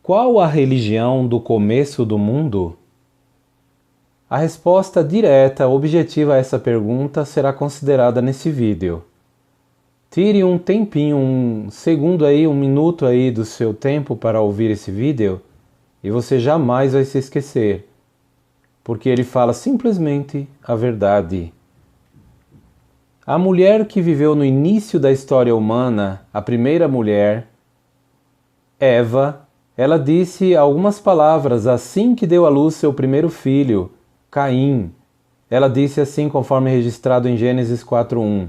Qual a religião do começo do mundo? A resposta direta, objetiva a essa pergunta será considerada nesse vídeo. Tire um tempinho, um segundo aí, um minuto aí do seu tempo para ouvir esse vídeo e você jamais vai se esquecer, porque ele fala simplesmente a verdade. A mulher que viveu no início da história humana, a primeira mulher, Eva, ela disse algumas palavras assim que deu à luz seu primeiro filho, Caim. Ela disse assim, conforme registrado em Gênesis 4:1.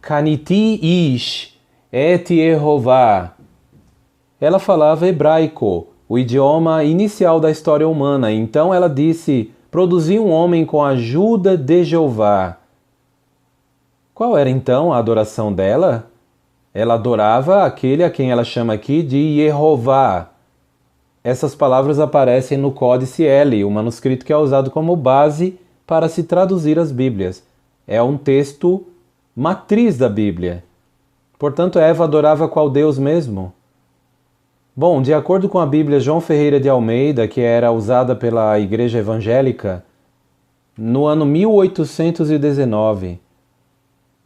Kaniti ish et Yehová. Ela falava hebraico, o idioma inicial da história humana. Então ela disse, produzi um homem com a ajuda de Jeová. Qual era então a adoração dela? Ela adorava aquele a quem ela chama aqui de Yehová. Essas palavras aparecem no Códice L, o manuscrito que é usado como base para se traduzir as Bíblias. É um texto matriz da Bíblia. Portanto, Eva adorava qual Deus mesmo? Bom, de acordo com a Bíblia João Ferreira de Almeida, que era usada pela Igreja Evangélica, no ano 1819,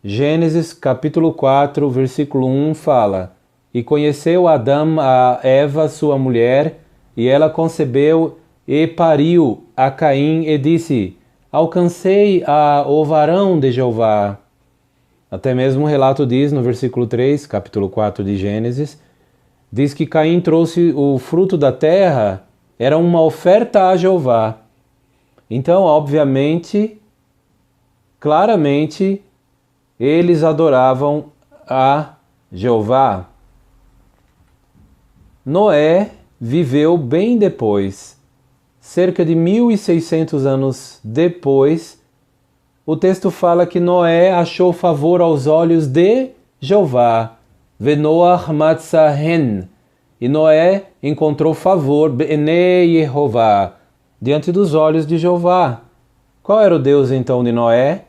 Gênesis capítulo 4, versículo 1 fala: E conheceu Adão a Eva, sua mulher, e ela concebeu e pariu a Caim e disse: Alcancei o varão de Jeová. Até mesmo o relato diz no versículo 3, capítulo 4 de Gênesis, diz que Caim trouxe o fruto da terra, era uma oferta a Jeová. Então, obviamente, claramente, eles adoravam a Jeová. Noé viveu bem depois, cerca de 1600 anos depois. O texto fala que Noé achou favor aos olhos de Jeová. Venoach matzahen. E Noé encontrou favor, B'nei Yehová, diante dos olhos de Jeová. Qual era o Deus então de Noé?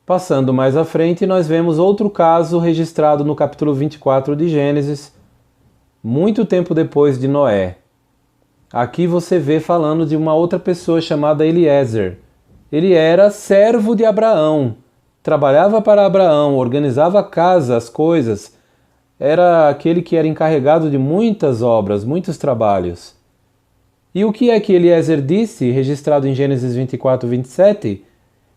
Passando mais à frente, nós vemos outro caso registrado no capítulo 24 de Gênesis, muito tempo depois de Noé. Aqui você vê falando de uma outra pessoa chamada Eliezer. Ele era servo de Abraão, trabalhava para Abraão, organizava a casa, as coisas. Era aquele que era encarregado de muitas obras, muitos trabalhos. E o que é que Eliezer disse, registrado em Gênesis 24, 27?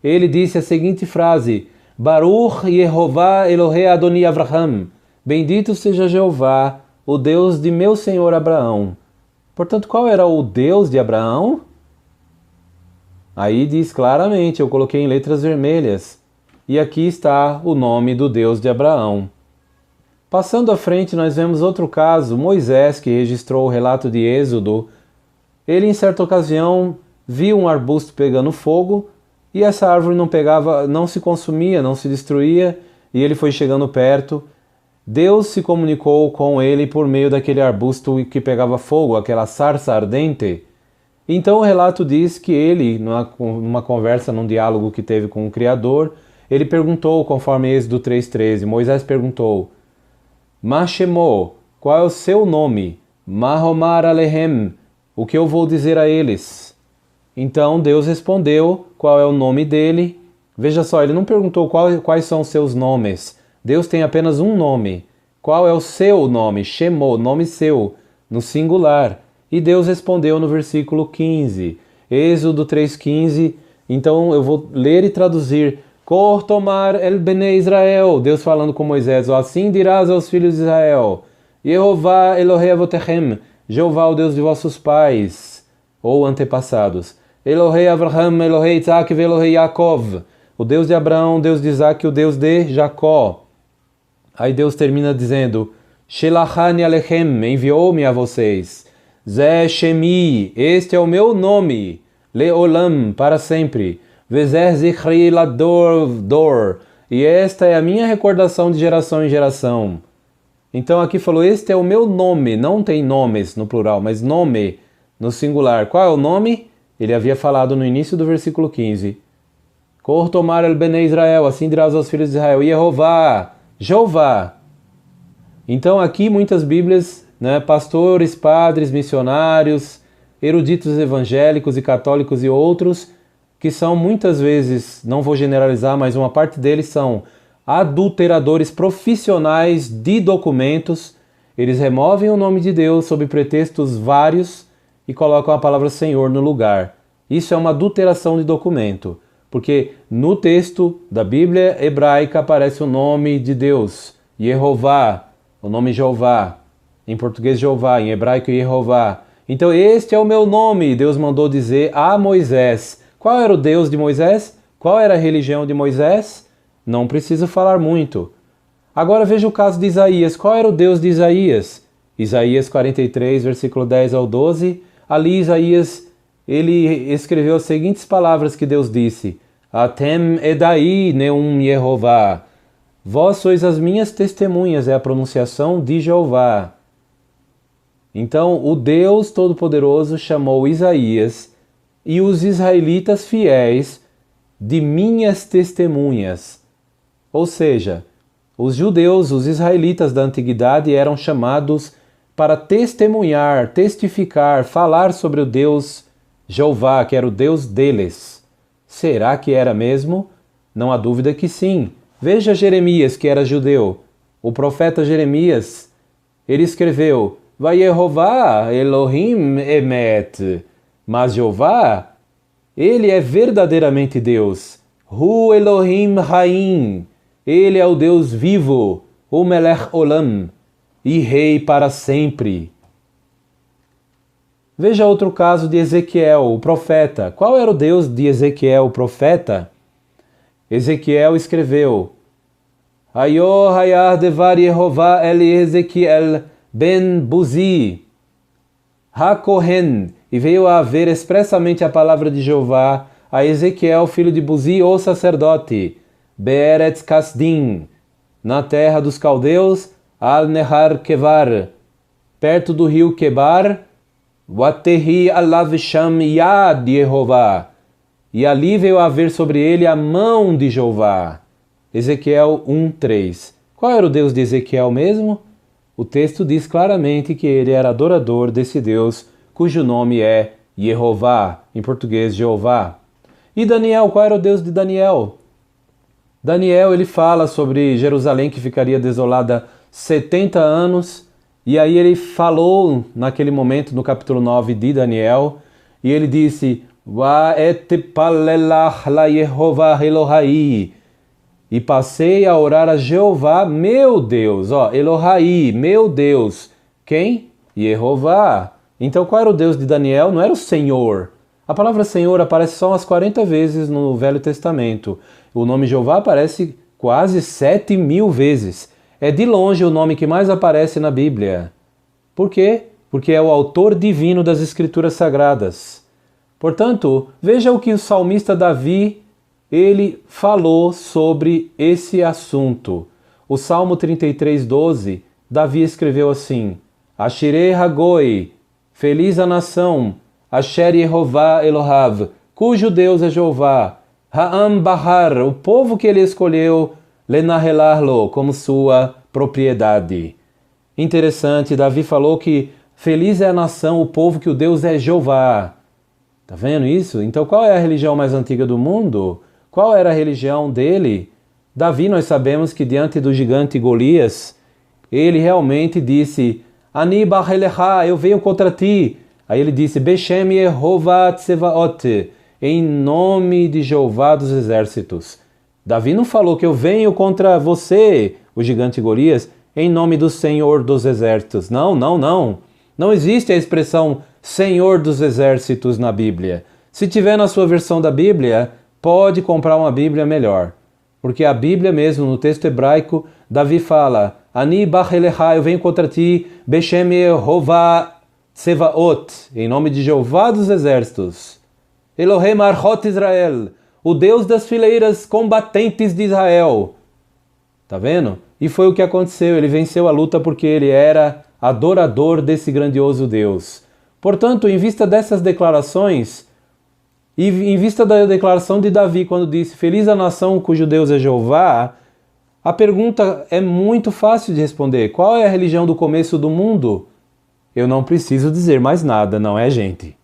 Ele disse a seguinte frase: Baruch Yehová Elohei Adoni Avraham. Bendito seja Jeová, o Deus de meu senhor Abraão. Portanto, qual era o Deus de Abraão? Aí diz claramente, eu coloquei em letras vermelhas. E aqui está o nome do Deus de Abraão. Passando à frente, nós vemos outro caso, Moisés, que registrou o relato de Êxodo. Ele, em certa ocasião, viu um arbusto pegando fogo, e essa árvore não se consumia, não se destruía, e ele foi chegando perto. Deus se comunicou com ele por meio daquele arbusto que pegava fogo, aquela sarça ardente. Então o relato diz que ele, numa conversa, num diálogo que teve com o Criador, ele perguntou, conforme Êxodo 3,13, Moisés perguntou: Ma Shemo, qual é o seu nome? Ma Homar Alehem, o que eu vou dizer a eles? Então Deus respondeu qual é o nome dele. Veja só, ele não perguntou quais são os seus nomes. Deus tem apenas um nome. Qual é o seu nome? Shemo, nome seu, no singular. E Deus respondeu no versículo 15. Êxodo 3,15. Então eu vou ler e traduzir. Kor tomar el bnei Israel. Deus falando com Moisés. Assim dirás aos filhos de Israel. Yehová Elohei avotechem. Jeová, o Deus de vossos pais, ou antepassados. Elohei Avraham, Elohei Isaac e Elohei Yaakov. O Deus de Abraão, o Deus de Isaac e o Deus de Jacó. Aí Deus termina dizendo: Shelachani alechem, enviou-me a vocês. Zé Shemi, este é o meu nome. Leolam, para sempre. Vezer zichri lador dor. E esta é a minha recordação de geração em geração. Então aqui falou: este é o meu nome. Não tem nomes no plural, mas nome no singular. Qual é o nome? Ele havia falado no início do versículo 15. Kor tomar el bnei Israel, assim dirás aos filhos de Israel. Yehová, Jeová. Então aqui muitas Bíblias né, pastores, padres, missionários, eruditos evangélicos e católicos e outros, que são muitas vezes, não vou generalizar, mas uma parte deles são adulteradores profissionais de documentos. Eles removem o nome de Deus sob pretextos vários e colocam a palavra Senhor no lugar. Isso é uma adulteração de documento, porque no texto da Bíblia hebraica aparece o nome de Deus, Yehová, o nome Jeová, em português Jeová, em hebraico Yehová. Então este é o meu nome, Deus mandou dizer a Moisés. Qual era o Deus de Moisés? Qual era a religião de Moisés? Não preciso falar muito. Agora veja o caso de Isaías. Qual era o Deus de Isaías? Isaías 43, versículo 10 ao 12. Ali Isaías, ele escreveu as seguintes palavras que Deus disse: Atem edai neum Yehová. Vós sois as minhas testemunhas, é a pronunciação de Jeová. Então o Deus Todo-Poderoso chamou Isaías e os israelitas fiéis de minhas testemunhas. Ou seja, os judeus, os israelitas da antiguidade eram chamados para testemunhar, testificar, falar sobre o Deus Jeová, que era o Deus deles. Será que era mesmo? Não há dúvida que sim. Veja Jeremias, que era judeu. O profeta Jeremias, ele escreveu: Vayehová Elohim emet. Mas Jeová, ele é verdadeiramente Deus. Hu Elohim Haim. Ele é o Deus vivo, o Melech Olam, e rei para sempre. Veja outro caso de Ezequiel, o profeta. Qual era o Deus de Ezequiel, o profeta? Ezequiel escreveu: Hayo hayah devar Yehová el Ezequiel ben Buzi ha-Kohen. E veio a haver expressamente a palavra de Jeová a Ezequiel, filho de Buzi, o sacerdote, Be'eretz Kasdim, na terra dos caldeus, al-Nehar Kevar, perto do rio Kebar, Watehi alav sham yad Yehová, e ali veio a haver sobre ele a mão de Jeová. Ezequiel 1:3. Qual era o Deus de Ezequiel mesmo? O texto diz claramente que ele era adorador desse Deus, cujo nome é Yehová, em português Jeová. E Daniel, qual era o Deus de Daniel? Daniel, ele fala sobre Jerusalém que ficaria desolada 70 anos, e aí ele falou naquele momento no capítulo 9 de Daniel, e ele disse: Va et palelach la Yehová Elohai, e passei a orar a Jeová, meu Deus, Elohai, meu Deus. Quem? Yehová. Então qual era o Deus de Daniel? Não era o Senhor. A palavra Senhor aparece só umas 40 vezes no Velho Testamento. O nome Jeová aparece quase 7.000 vezes. É de longe o nome que mais aparece na Bíblia. Por quê? Porque é o autor divino das Escrituras Sagradas. Portanto, veja o que o salmista Davi, ele falou sobre esse assunto. O Salmo 33:12, Davi escreveu assim: Ashirei Hagoi, feliz a nação, Asher Yehová Elohav, cujo Deus é Jeová, Ha'am Bahar, o povo que ele escolheu, Lenahelarlo, como sua propriedade. Interessante, Davi falou que feliz é a nação, o povo que o Deus é Jeová. Tá vendo isso? Então qual é a religião mais antiga do mundo? Qual era a religião dele? Davi, nós sabemos que diante do gigante Golias, ele realmente disse: Ani Bahelecha, eu venho contra ti. Aí ele disse: Beshem Yehová Tsevaot, em nome de Jeová dos exércitos. Davi não falou que eu venho contra você, o gigante Golias, em nome do Senhor dos exércitos. Não, não, não. Não existe a expressão Senhor dos exércitos na Bíblia. Se tiver na sua versão da Bíblia, pode comprar uma Bíblia melhor. Porque a Bíblia mesmo, no texto hebraico, Davi fala: Ani Bahelecha, eu venho contra ti, Beshem Yehová Tsevaot, em nome de Jeová dos exércitos. Elohim Archot Israel, o Deus das fileiras combatentes de Israel. Tá vendo? E foi o que aconteceu, ele venceu a luta porque ele era adorador desse grandioso Deus. Portanto, em vista dessas declarações, e em vista da declaração de Davi, quando disse: Feliz a nação cujo Deus é Jeová, a pergunta é muito fácil de responder. Qual é a religião do começo do mundo? Eu não preciso dizer mais nada, não é, gente?